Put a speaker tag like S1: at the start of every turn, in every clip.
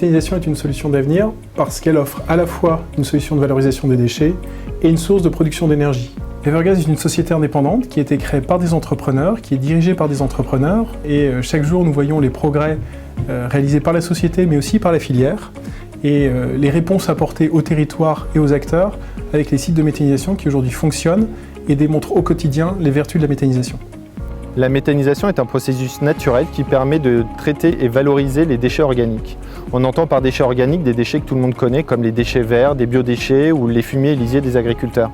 S1: méthanisation est une solution d'avenir parce qu'elle offre à la fois une solution de valorisation des déchets et une source de production d'énergie. Evergaz est une société indépendante qui a été créée par des entrepreneurs, qui est dirigée par des entrepreneurs et chaque jour nous voyons les progrès réalisés par la société mais aussi par la filière et les réponses apportées au territoire et aux acteurs avec les sites de méthanisation qui aujourd'hui fonctionnent et démontrent au quotidien les vertus de la méthanisation.
S2: La méthanisation est un processus naturel qui permet de traiter et valoriser les déchets organiques. On entend par déchets organiques des déchets que tout le monde connaît comme les déchets verts, des biodéchets ou les fumiers et lisiers des agriculteurs.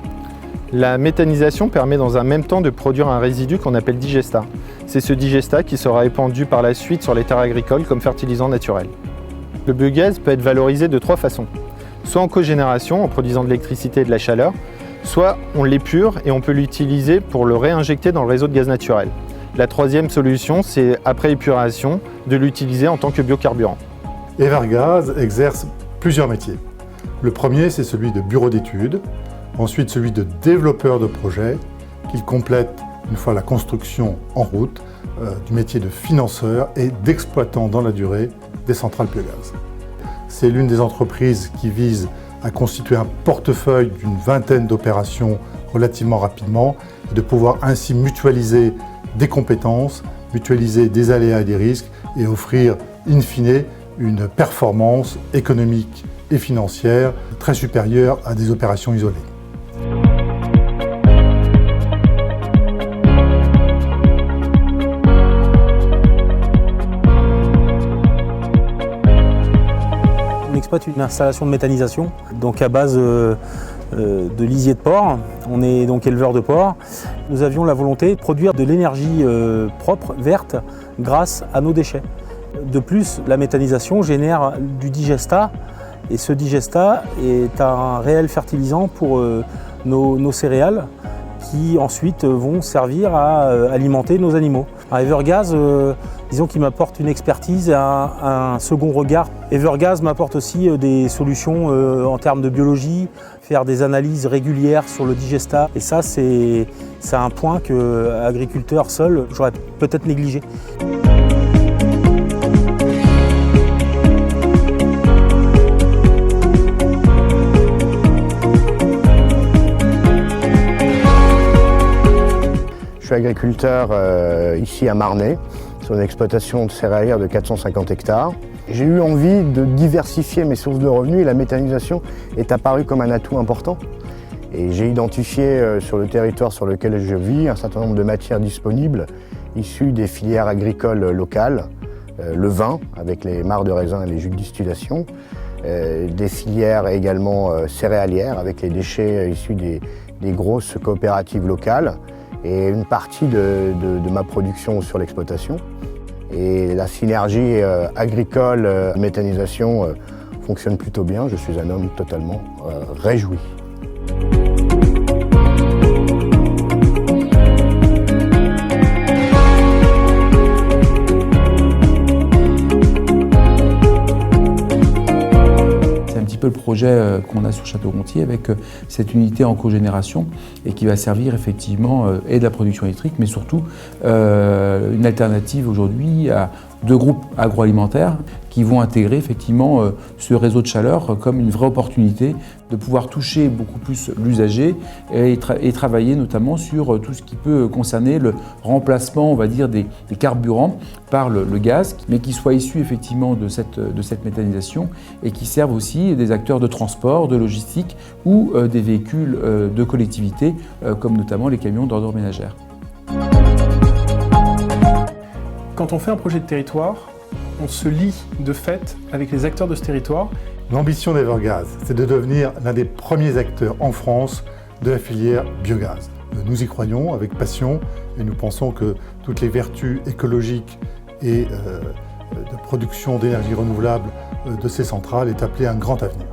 S2: La méthanisation permet dans un même temps de produire un résidu qu'on appelle digestat. C'est ce digestat qui sera épandu par la suite sur les terres agricoles comme fertilisant naturel. Le biogaz peut être valorisé de 3 façons. Soit en cogénération, en produisant de l'électricité et de la chaleur, soit on l'épure et on peut l'utiliser pour le réinjecter dans le réseau de gaz naturel. La troisième solution, c'est après épuration, de l'utiliser en tant que biocarburant.
S3: Evergaz exerce plusieurs métiers. Le premier, c'est celui de bureau d'études, ensuite celui de développeur de projet, qu'il complète une fois la construction en route, du métier de financeur et d'exploitant dans la durée des centrales biogaz. C'est l'une des entreprises qui vise à constituer un portefeuille d'une vingtaine d'opérations relativement rapidement et de pouvoir ainsi mutualiser des compétences, mutualiser des aléas et des risques et offrir in fine une performance économique et financière très supérieure à des opérations isolées.
S4: On exploite une installation de méthanisation, donc à base de lisier de porc. On est donc éleveur de porc. Nous avions la volonté de produire de l'énergie propre, verte, grâce à nos déchets. De plus, la méthanisation génère du digestat et ce digestat est un réel fertilisant pour nos céréales qui ensuite vont servir à alimenter nos animaux. Evergaz, disons qu'il m'apporte une expertise et un second regard. Evergaz m'apporte aussi des solutions en termes de biologie, faire des analyses régulières sur le digestat. Et ça, c'est un point que, agriculteur seul, j'aurais peut-être négligé.
S5: Je suis agriculteur ici à Marnay, sur une exploitation de céréalière de 450 hectares. J'ai eu envie de diversifier mes sources de revenus et la méthanisation est apparue comme un atout important. Et j'ai identifié sur le territoire sur lequel je vis un certain nombre de matières disponibles issues des filières agricoles locales, le vin avec les mares de raisin et les jus de distillation, des filières également céréalières avec les déchets issus des grosses coopératives locales, et une partie de ma production sur l'exploitation. Et la synergie agricole-méthanisation fonctionne plutôt bien. Je suis un homme totalement réjoui.
S6: Peu le projet qu'on a sur Château-Gontier avec cette unité en cogénération et qui va servir effectivement et de la production électrique mais surtout une alternative aujourd'hui à 2 groupes agroalimentaires qui vont intégrer effectivement ce réseau de chaleur comme une vraie opportunité de pouvoir toucher beaucoup plus l'usager et travailler notamment sur tout ce qui peut concerner le remplacement, on va dire, des carburants par le gaz, mais qui soit issu effectivement de cette méthanisation et qui servent aussi des acteurs de transport, de logistique ou des véhicules de collectivité comme notamment les camions d'ordure ménagère.
S1: Quand on fait un projet de territoire, on se lie de fait avec les acteurs de ce territoire.
S3: L'ambition d'Evergaz, c'est de devenir l'un des premiers acteurs en France de la filière biogaz. Nous y croyons avec passion et nous pensons que toutes les vertus écologiques et de production d'énergie renouvelable de ces centrales est appelée à un grand avenir.